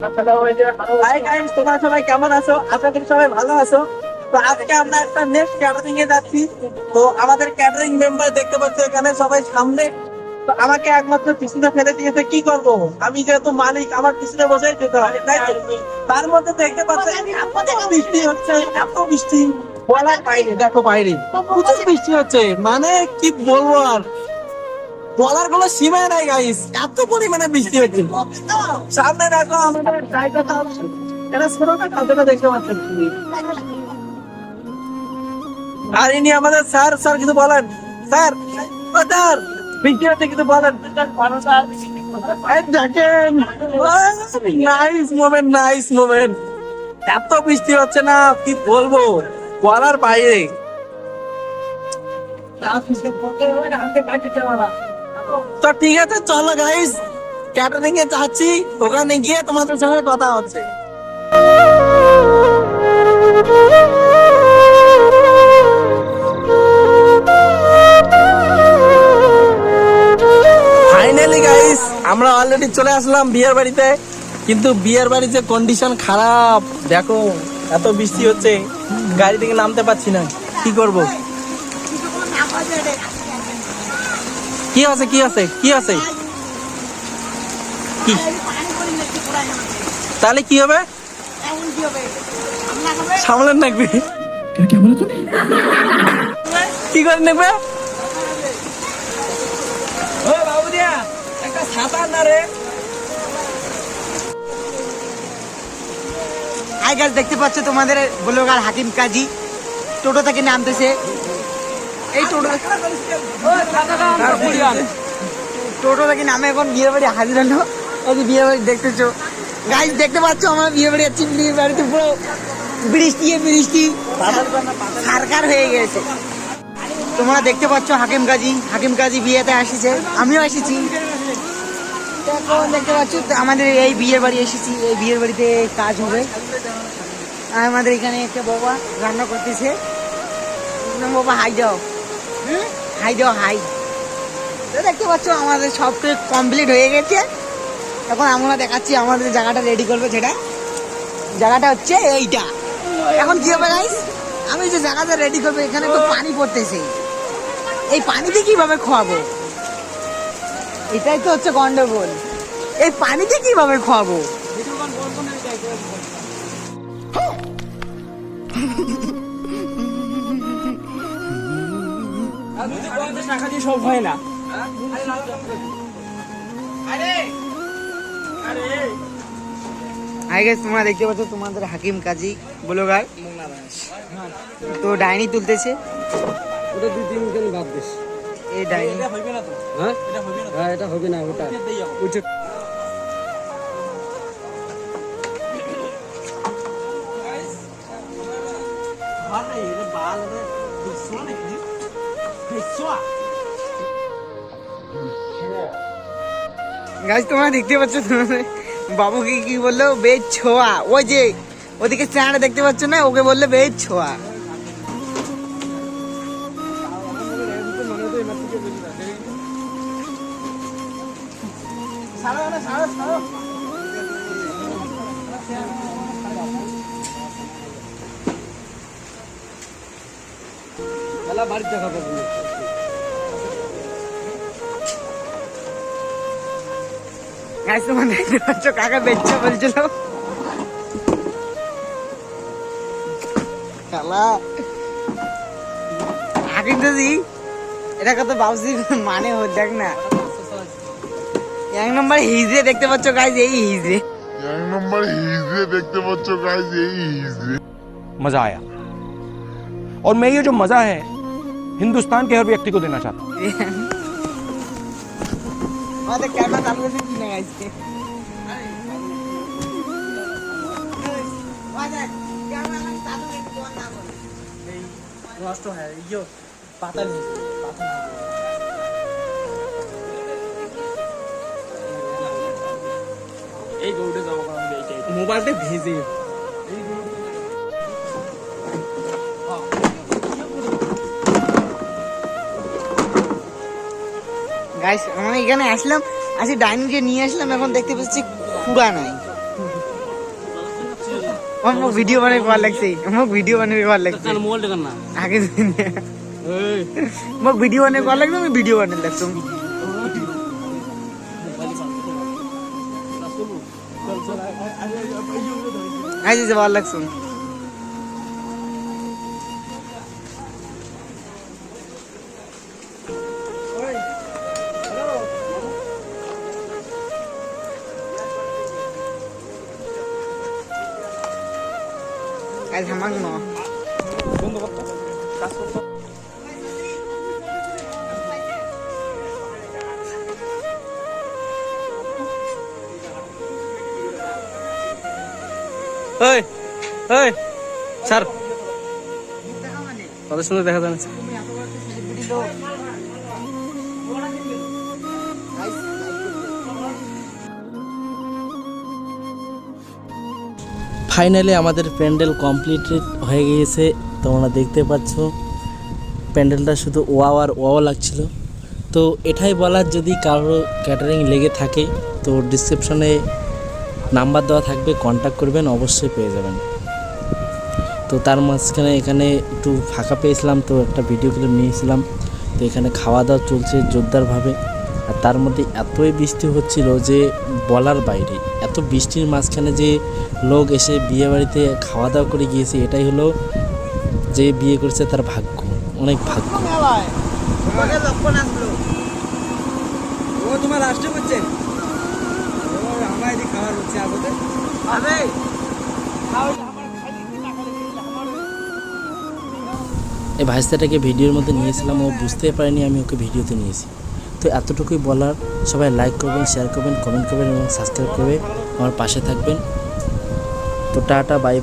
Hi guys, তোমরা সবাই কেমন আছো? আশা করি সবাই ভালো আছো। তো আজকে আমরা একটা নেক্সট ক্যাটারিং এ যাচ্ছি। তো আমাদের ক্যাটারিং মেম্বার দেখতে পাচ্ছ এখানে সবাই সামনে। তো আমাকে একমাত্র পিছনে ফেলে দিয়েছে, কি করব? আমি যেহেতু মালিক, আমার পিছনে বসেই যেতে হবে, তাই তো? তার মধ্যে দেখতে পাচ্ছ এত বৃষ্টি হচ্ছে, এত বৃষ্টি বলার বাইরে। দেখো বাইরে প্রচুর বৃষ্টি হচ্ছে, মানে কি বলবো আর, বলার কোনো সীমা নাই গাইস, এত পরিমাণে বৃষ্টি হচ্ছে। সামনে দেখো আমাদের ড্রাইভার, এটা ছোটটা কালকে দেখতে পাচ্ছেন। আর ইনি আমাদের স্যার। স্যার কিছু বলেন স্যার। ও স্যার, বৃষ্টি হচ্ছে কিছু বলেন। এই দেখেন, নাইস মোমেন্ট, নাইস মোমেন্ট। এত বৃষ্টি হচ্ছে না, কি বলবো, বলার বাইরে। তো ঠিক আছে, চলো গাইস, ক্যাটারিং এ যাচ্ছি, ওখানে গিয়ে তোমাদের সঙ্গে কথা হচ্ছে। ফাইনালি গাইস, আমরা অলরেডি চলে আসলাম বিয়ের বাড়িতে। কিন্তু বিয়ের বাড়ির যে কন্ডিশন খারাপ দেখো, এত বৃষ্টি হচ্ছে, গাড়ি থেকে নামতে পারছি না, কি করব? কি আছে কি আছে কি আছে কি, তাহলে কি হবে? সামলান নাকবে, কি করে নেবে? ও বাবু দিয়া, একটা ছাতা না রে? হাই গাইস, দেখতে পাচ্ছ তোমাদের ব্লগার হাকিম কাজী টোটো থেকে নামতেছে। এই টোটো থেকে নামে এখন বিয়ে বাড়ি হাজির হলো। এই যে বিয়ে বাড়ি দেখতেছো গাইস, দেখতে পাচ্ছ আমরা বিয়ে বাড়ি যাচ্ছি। বিয়ে বাড়িতে পুরো বৃষ্টি বৃষ্টি সারকার হয়ে গেছে। তোমরা দেখতে পাচ্ছ হাকিম কাজী বিয়েতে আসিছে, আমিও এসেছি। এখন দেখতে পাচ্ছ আমাদের এই বিয়ের বাড়ি এসেছি, এই বিয়ের বাড়িতে কাজ হবে। আর আমাদের এখানে একটা বাবা রান্না করতেছে। বাবা হাই দাও, হাই দাও, হাই। দেখতে পাচ্ছ আমাদের সব কিছু কমপ্লিট হয়ে গেছে। এখন আমরা দেখাচ্ছি আমাদের জায়গাটা রেডি করবে, যেটা জায়গাটা হচ্ছে এইটা। এখন কি হবে গাইস, আমি যে জায়গাটা রেডি করবো, এখানে তো পানি পড়তেছে, এই পানিতে কিভাবে খাওয়াবো? এটাই তো হচ্ছে গন্ডগোল, এই পানিতে কিভাবে খাওয়াবো? সব হয় না। হাই গাইস, তোমরা দেখতে পাচ্ছ তোমাদের হাকিম কাজী ব্লগার তো ডাইনি তুলতেছে। ওটা 2-3 দিন বাদ দিস। এই ডাইনি হইবে না তো? হ্যাঁ এটা হইবে না তো? হ্যাঁ, এটা হবে না, ওটা উঠে গাইস, তোমরা দেখতে পাচ্ছ তোমাদের বাবুকে কি বললো, বেজ ছোঁয়া। ওই যে ওদিকে চেহারা দেখতে পাচ্ছ না, ওকে বললে বেজ ছোঁয়া। খেলা বাড়ির দেখা পাবো না। গাইস, তোমরা দেখতে পাচ্ছ কাকা বেচ্চা বলছিল। খেলা হাকিম দাদি, এটা কত বাবুজি মানে দেখ না। 1 নম্বর হিজড়ে দেখতে পাচ্ছ গাইস, এই হিজড়ে। मजा आया और मैं ये जो मजा है हिंदुस्तान के हर व्यक्ति को देना चाहता हूँ। আমাদের ক্যামেরা চালু হয়েছে কি না গাইস? নষ্ট হয় ইয়ো, পাতা নেই, পাতা নেই। এই গরুটা জমা করা হবে, এইটাই মোবাইলটা ভেজে। গাইস, আমরা এখানে আসলাম, আসি ডাইনিং কে নিয়ে আসলাম, এখন দেখতে পাচ্ছি খুঁড়া নাই। মোক ভিডিও বানাই ভাল লাগছে, মোক ভিডিও বানাই ভাল লাগছে মোবাইল দেখান না আগে মোক ভিডিও বানাই ভাল লাগছে, আমি ভিডিও বানাই লাগছো আজ যে ভাল লাগছো আজ হামাক ন ওই ওই স্যার কত সুন্দর দেখা যাচ্ছে। ফাইনালি আমাদের প্যান্ডেল কমপ্লিটেড হয়ে গিয়েছে। তোমরা দেখতে পাচ্ছ প্যান্ডেলটা শুধু ওয়াও আর ওয়াও লাগছিল। তো এটাই বলার, যদি কারো ক্যাটারিং লেগে থাকে তো ডিসক্রিপশনে নাম্বার দেওয়া থাকবে, কন্ট্যাক্ট করবেন, অবশ্যই পেয়ে যাবেন। তো তার মাঝখানে এখানে একটু ফাঁকা পেয়েছিলাম, তো একটা ভিডিও ক্লিপ নিয়েছিলাম। তো এখানে খাওয়া দাওয়া চলছে জোরদারভাবে, আর তার মধ্যে এতই বৃষ্টি হচ্ছিল যে বলার বাইরে। এত বৃষ্টির মাঝখানে যে লোক এসে বিয়ে বাড়িতে খাওয়া দাওয়া করে গিয়েছে, এটাই হলো যে বিয়ে করেছে তার ভাগ্য, অনেক ভাগ্য। লক্ষণ আসলো ও তোমার লাস্টে করছে আমার এদিকে খাবার হচ্ছে আগতে আবে এই ভাইস্তাটাকে ভিডিওর মধ্যে নিয়েছিলাম, ও বুঝতে পারেনি আমি ওকে ভিডিওতে নিয়েছি। তো এতটুকুই বলার, সবাই লাইক করবেন, শেয়ার করবেন, কমেন্ট করবেন এবং সাবস্ক্রাইব করে আমার পাশে থাকবেন। তো টাটা, বাই।